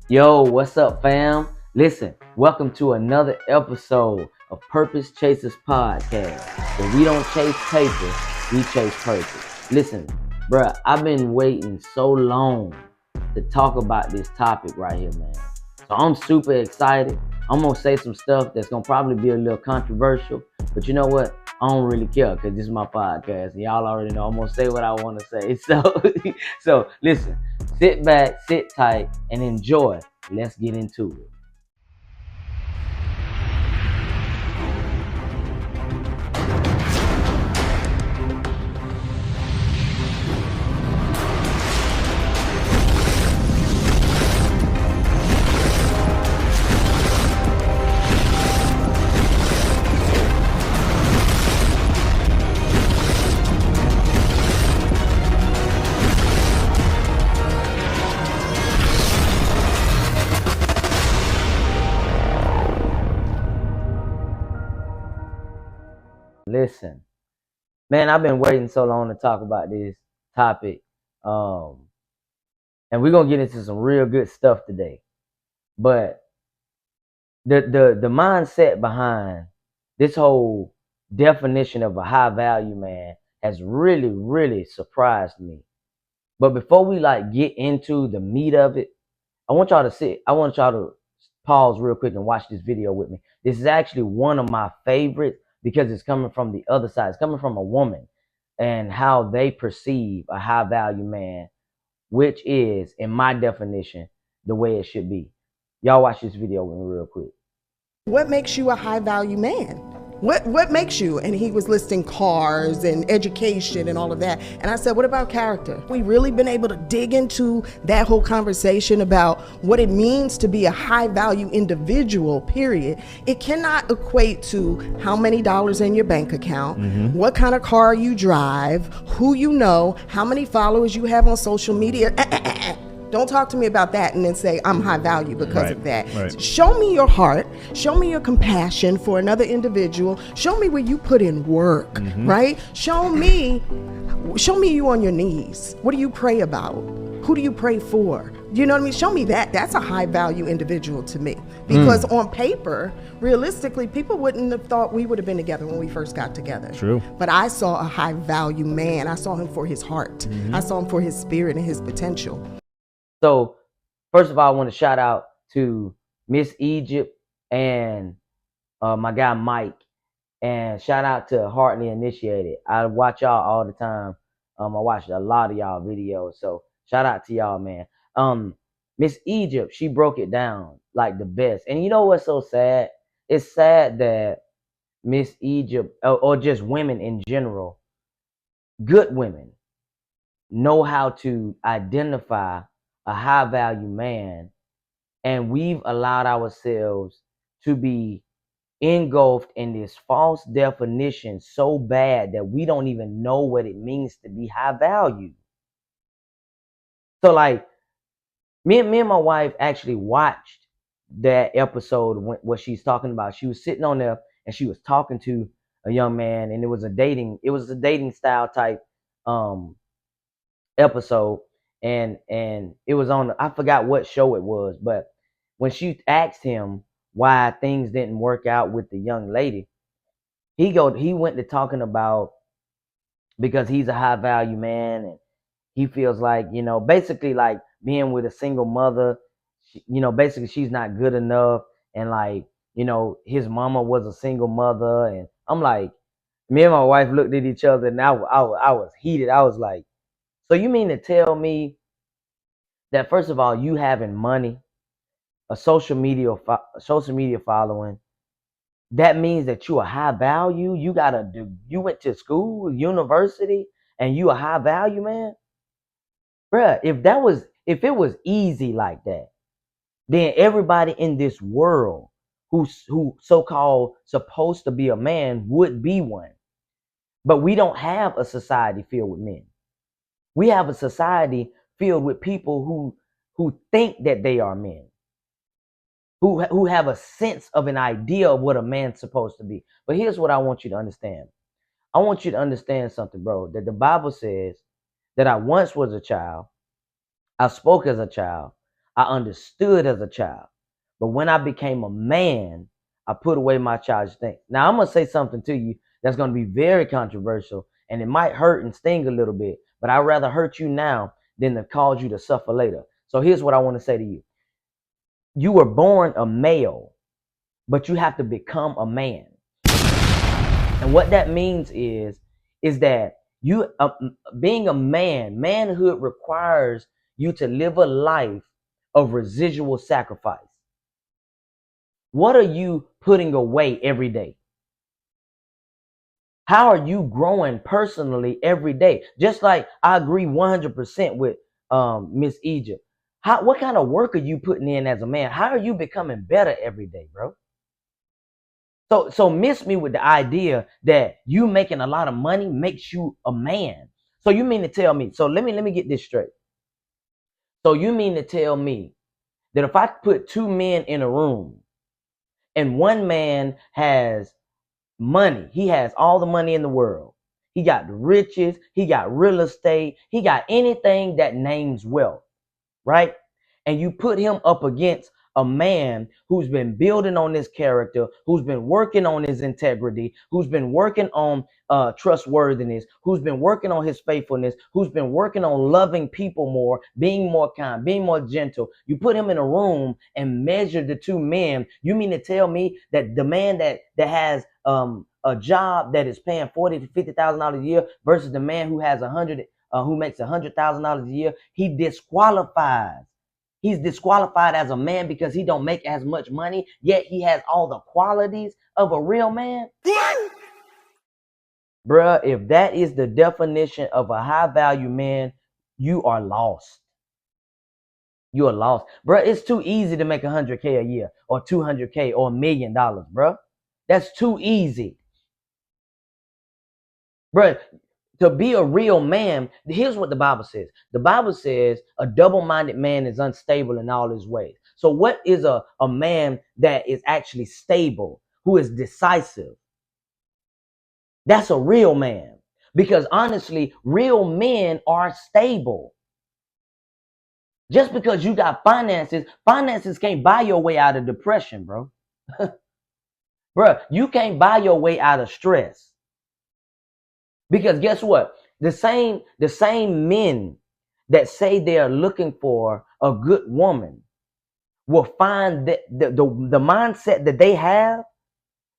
Yo, what's up, fam? Listen, welcome to another episode of Purpose Chasers Podcast, where we don't chase paper, we chase purpose. Listen, bruh, I've been waiting so long to talk about this topic right here, man. So I'm super excited. I'm gonna say some stuff that's gonna probably be a little controversial, but you know what? I don't really care because this is my podcast. Y'all already know I'm gonna say what I want to say. So listen, sit back, sit tight, and enjoy. Let's get into it. Listen, man, I've been waiting so long to talk about this topic. Um, and we're gonna get into some real good stuff today. But the mindset behind this whole definition of a high value man has really surprised me. But before we get into the meat of it, I want y'all to pause real quick and watch this video with me. This is actually one of my favorites because it's coming from the other side. It's coming from a woman and how they perceive a high value man, which is, in my definition, the way it should be. Y'all watch this video with me real quick. What makes you a high value man? What makes you? And he was listing cars and education and all of that. And I said, what about character? We really been able to dig into that whole conversation about what it means to be a high value individual, period. It cannot equate to how many dollars in your bank account, what kind of car you drive, who you know, how many followers you have on social media. Don't talk to me about that and then say I'm high value because of that. Right. Show me your heart. Show me your compassion for another individual. Show me where you put in work, right? Show me you on your knees. What do you pray about? Who do you pray for? You know what I mean? Show me that. That's a high value individual to me. Because on paper, realistically, people wouldn't have thought we would have been together when we first got together. True. But I saw a high value man. I saw him for his heart. I saw him for his spirit and his potential. So, first of all, I want to shout out to Miss Egypt and my guy Mike, and shout out to Hartley Initiated. I watch y'all all the time. I watched a lot of y'all videos, so shout out to y'all, man. Miss Egypt, she broke it down like the best. And you know what's so sad? It's sad that Miss Egypt, or just women in general, good women, know how to identify a high value man, and we've allowed ourselves to be engulfed in this false definition so bad that we don't even know what it means to be high value. So me and my wife actually watched that episode what she's talking about. She was sitting on there and she was talking to a young man, and it was a dating style type episode, and it was on, I forgot what show it was, but when she asked him why things didn't work out with the young lady, he went to talking about because he's a high value man, and he feels like, basically like being with a single mother, basically she's not good enough, and his mama was a single mother. And I'm like, me and my wife looked at each other, and I was heated. I was like, so you mean to tell me that, first of all, you having money, a social media following, that means that you a high value? You went to school, university, and you a high value man? Bruh, if it was easy like that, then everybody in this world who so-called supposed to be a man would be one. But we don't have a society filled with men. We have a society filled with people who think that they are men, who have a sense of an idea of what a man's supposed to be. But here's what I want you to understand. I want you to understand something, bro, that the Bible says that I once was a child, I spoke as a child, I understood as a child. But when I became a man, I put away my childish things. Now, I'm going to say something to you that's going to be very controversial, and it might hurt and sting a little bit, but I'd rather hurt you now than to cause you to suffer later. So here's what I want to say to you. You were born a male, but you have to become a man. And what that means is that you being a man, manhood requires you to live a life of residual sacrifice. What are you putting away every day? How are you growing personally every day? Just like I agree 100% with Miss Egypt. What kind of work are you putting in as a man? How are you becoming better every day, bro? So miss me with the idea that you making a lot of money makes you a man. So you mean to tell me, so let me get this straight. So you mean to tell me that if I put two men in a room and one man has money, he has all the money in the world. He got the riches, he got real estate, he got anything that names wealth, right? And you put him up against a man who's been building on his character, who's been working on his integrity, who's been working on trustworthiness, who's been working on his faithfulness, who's been working on loving people more, being more kind, being more gentle. You put him in a room and measure the two men. You mean to tell me that the man that has a job that is paying $40,000 to $50,000 a year versus the man who has who makes $100,000 a year, he disqualifies. He's disqualified as a man because he don't make as much money, yet he has all the qualities of a real man. Bruh, if that is the definition of a high value man, you are lost. You are lost. Bruh, it's too easy to make $100K a year or $200K or $1 million, bruh. That's too easy. Bruh, to be a real man, here's what the Bible says. The Bible says a double-minded man is unstable in all his ways. So what is a man that is actually stable, who is decisive? That's a real man. Because honestly, real men are stable. Just because you got finances can't buy your way out of depression, bro. Bro, you can't buy your way out of stress. Because guess what? The same men that say they are looking for a good woman will find that the mindset that they have,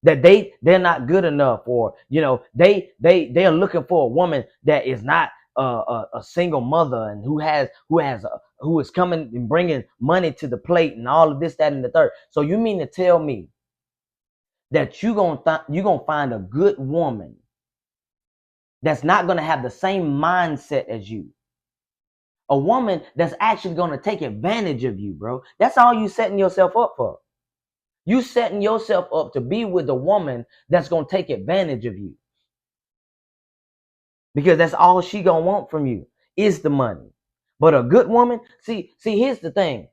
that they're not good enough, or they are looking for a woman that is not a single mother and who is coming and bringing money to the plate and all of this, that, and the third. So you mean to tell me that you're gonna find a good woman that's not going to have the same mindset as you? A woman that's actually going to take advantage of you, bro. That's all you setting yourself up for. You setting yourself up to be with a woman that's going to take advantage of you. Because that's all she going to want from you is the money. But a good woman, see, here's the thing.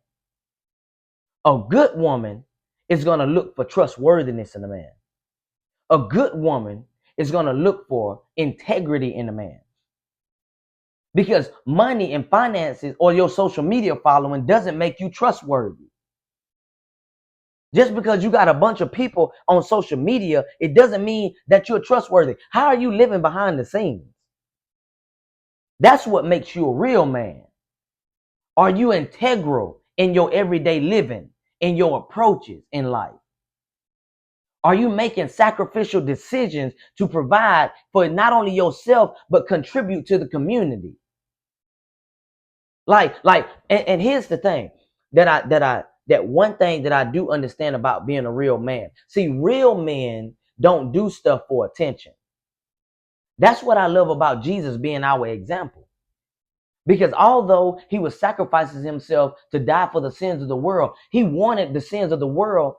A good woman is going to look for trustworthiness in a man. A good woman is going to look for integrity in a man. Because money and finances or your social media following doesn't make you trustworthy. Just because you got a bunch of people on social media, it doesn't mean that you're trustworthy. How are you living behind the scenes? That's what makes you a real man. Are you integral in your everyday living, in your approaches in life? Are you making sacrificial decisions to provide for not only yourself, but contribute to the community? And here's the thing that one thing that I do understand about being a real man. See, real men don't do stuff for attention. That's what I love about Jesus being our example. Because although he was sacrificing himself to die for the sins of the world, he wanted the sins of the world.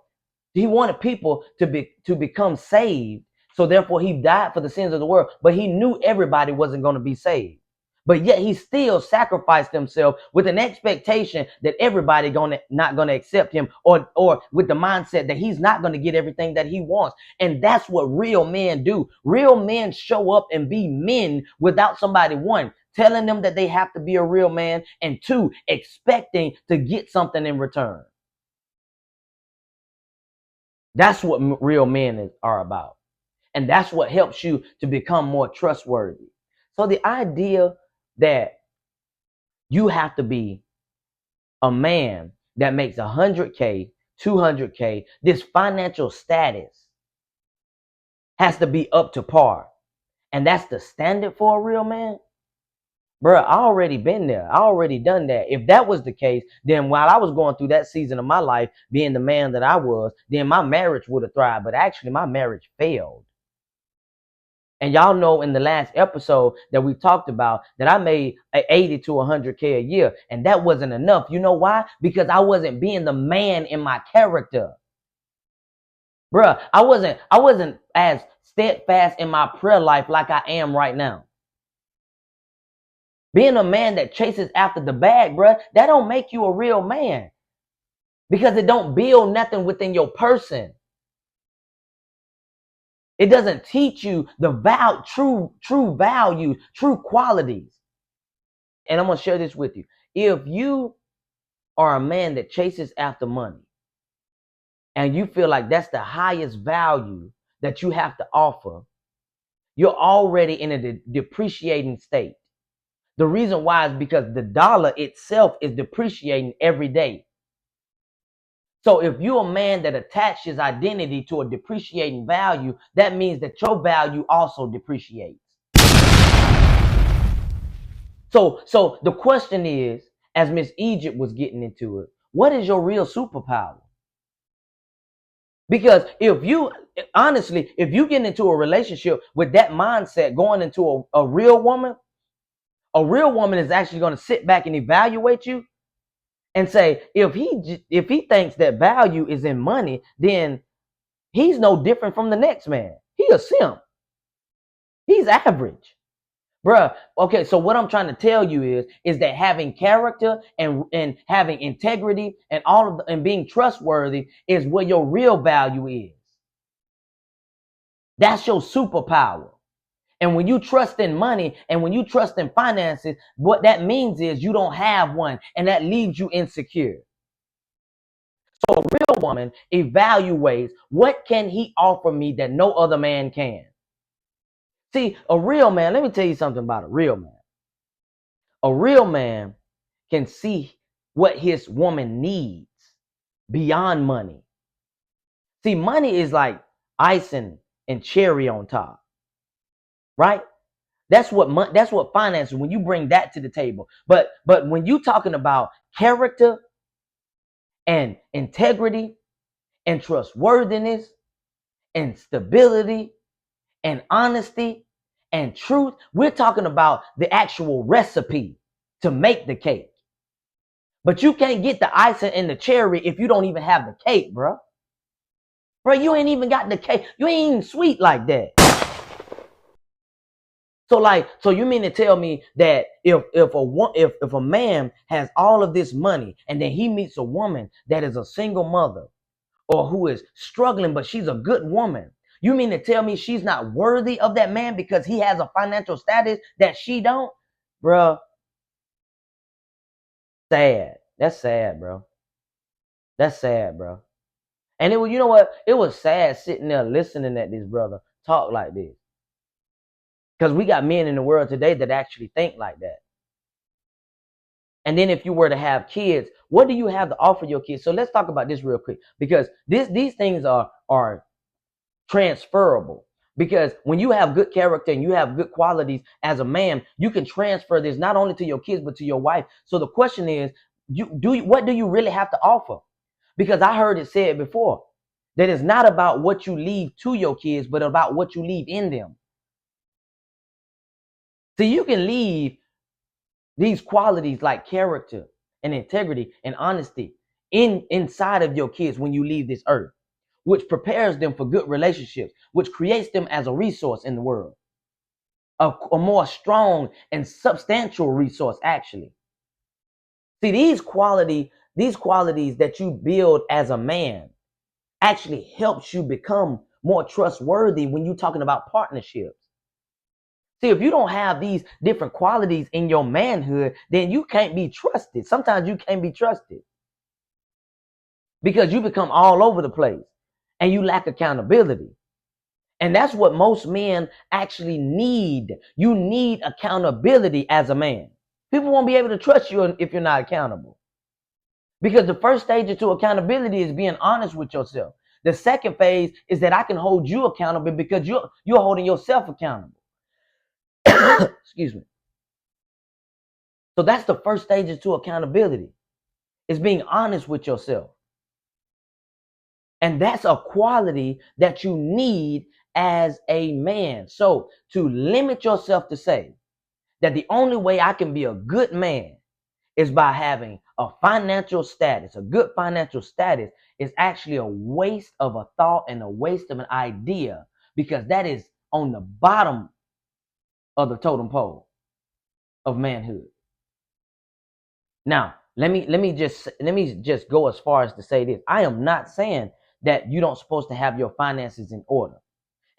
He wanted people to become saved. So therefore he died for the sins of the world, but he knew everybody wasn't going to be saved. But yet he still sacrificed himself with an expectation that everybody not gonna accept him, or with the mindset that he's not gonna get everything that he wants. And that's what real men do. Real men show up and be men without somebody, one, telling them that they have to be a real man, and two, expecting to get something in return. That's what real men are about. And that's what helps you to become more trustworthy. So the idea that you have to be a man that makes 100K, 200K, this financial status has to be up to par. And that's the standard for a real man. Bro, I already been there. I already done that. If that was the case, then while I was going through that season of my life, being the man that I was, then my marriage would have thrived. But actually, my marriage failed. And y'all know in the last episode that we talked about that I made 80 to 100K a year. And that wasn't enough. You know why? Because I wasn't being the man in my character. Bruh, I wasn't as steadfast in my prayer life like I am right now. Being a man that chases after the bag, bruh, that don't make you a real man. Because it don't build nothing within your person. It doesn't teach you the true value, true qualities. And I'm going to share this with you. If you are a man that chases after money and you feel like that's the highest value that you have to offer, you're already in a depreciating state. The reason why is because the dollar itself is depreciating every day. So if you're a man that attaches identity to a depreciating value, that means that your value also depreciates. So the question is, as Miss Egypt was getting into it, what is your real superpower? Because if you, honestly, if you get into a relationship with that mindset going into a real woman is actually going to sit back and evaluate you and say, if he thinks that value is in money, then he's no different from the next man. He a simp. He's average. Bruh, okay, so what I'm trying to tell you is that having character and having integrity and and being trustworthy is where your real value is. That's your superpower. And when you trust in money and when you trust in finances, what that means is you don't have one, and that leaves you insecure. So a real woman evaluates, what can he offer me that no other man can? See, a real man, let me tell you something about a real man. A real man can see what his woman needs beyond money. See, money is like icing and cherry on top, right? That's what finances, when you bring that to the table. But when you talking about character and integrity and trustworthiness and stability and honesty and truth, we're talking about the actual recipe to make the cake. But you can't get the icing and the cherry if you don't even have the cake, bro. Bro, you ain't even got the cake. You ain't even sweet like that. So you mean to tell me that if a man has all of this money and then he meets a woman that is a single mother or who is struggling, but she's a good woman, you mean to tell me she's not worthy of that man because he has a financial status that she don't? Bro, sad. That's sad, bro. That's sad, bro. And it was, you know what? It was sad sitting there listening at this brother talk like this. Because we got men in the world today that actually think like that. And then if you were to have kids, what do you have to offer your kids? So let's talk about this real quick, because these things are transferable. Because when you have good character and you have good qualities as a man, you can transfer this not only to your kids but to your wife. So the question is, what do you really have to offer? Because I heard it said before that it's not about what you leave to your kids, but about what you leave in them. So you can leave these qualities like character and integrity and honesty inside of your kids when you leave this earth, which prepares them for good relationships, which creates them as a resource in the world, a more strong and substantial resource, actually. See, these qualities that you build as a man actually helps you become more trustworthy when you're talking about partnerships. See, if you don't have these different qualities in your manhood, then you can't be trusted. Sometimes you can't be trusted because you become all over the place and you lack accountability. And that's what most men actually need. You need accountability as a man. People won't be able to trust you if you're not accountable. Because the first stage into accountability is being honest with yourself. The second phase is that I can hold you accountable because you're holding yourself accountable. Excuse me. So that's the first stage into accountability, is being honest with yourself. And that's a quality that you need as a man. So to limit yourself to say that the only way I can be a good man is by having a financial status, a good financial status, is actually a waste of a thought and a waste of an idea, because that is on the bottom of the totem pole of manhood. Now, let me just go as far as to say this. I am not saying that you don't supposed to have your finances in order.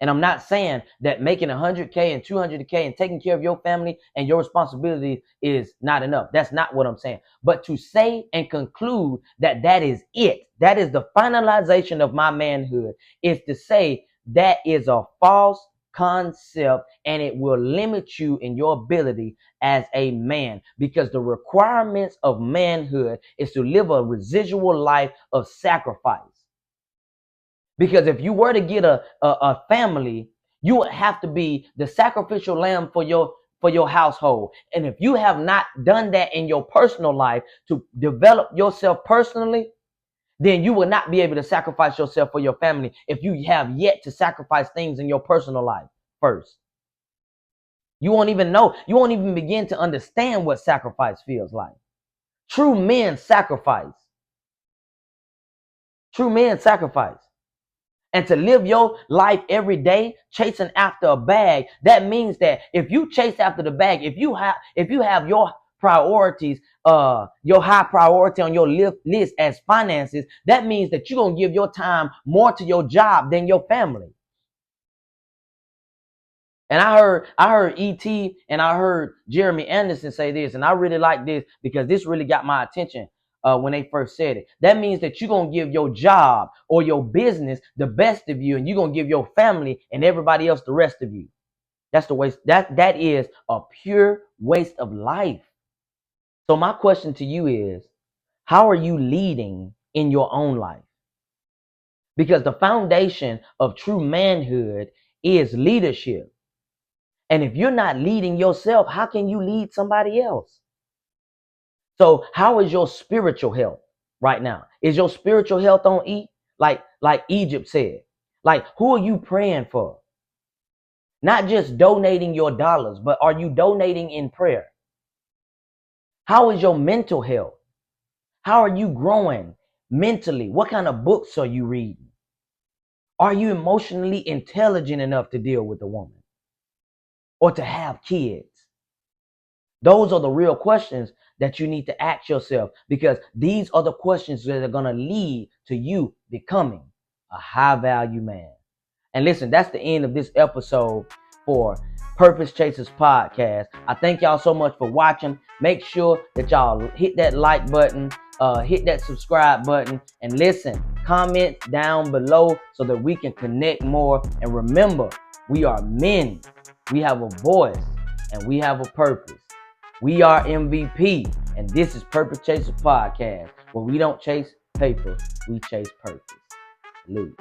And I'm not saying that making 100K and 200K and taking care of your family and your responsibility is not enough. That's not what I'm saying. But to say and conclude that that is it, that is the finalization of my manhood, is to say that is a false concept, and it will limit you in your ability as a man, because the requirements of manhood is to live a residual life of sacrifice. Because if you were to get a family, you would have to be the sacrificial lamb for your household. And if you have not done that in your personal life to develop yourself personally, then you will not be able to sacrifice yourself for your family if you have yet to sacrifice things in your personal life first. You won't even know. You won't even begin to understand what sacrifice feels like. True men sacrifice. True men sacrifice. And to live your life every day chasing after a bag, that means that if you chase after the bag, if you have your priorities, your high priority on your list as finances, that means that you're gonna give your time more to your job than your family. And I heard E.T. and I heard Jeremy Anderson say this, and I really like this because this really got my attention when they first said it. That means that you're going to give your job or your business the best of you, and you're going to give your family and everybody else the rest of you. That's the waste. That is a pure waste of life. So my question to you is, how are you leading in your own life? Because the foundation of true manhood is leadership. And if you're not leading yourself, how can you lead somebody else? So how is your spiritual health right now? Is your spiritual health on E? Like Egypt said. Like, who are you praying for? Not just donating your dollars, but are you donating in prayer? How is your mental health? How are you growing mentally? What kind of books are you reading? Are you emotionally intelligent enough to deal with a woman or to have kids? Those are the real questions that you need to ask yourself, because these are the questions that are going to lead to you becoming a high value man. And listen, that's the end of this episode for Purpose Chasers Podcast. I thank y'all so much for watching. Make sure that y'all hit that like button, hit that subscribe button, and listen, comment down below so that we can connect more. And remember, we are men. We have a voice and we have a purpose. We are MVP, and this is Purpose Chaser Podcast, where we don't chase paper, we chase purpose. Salute.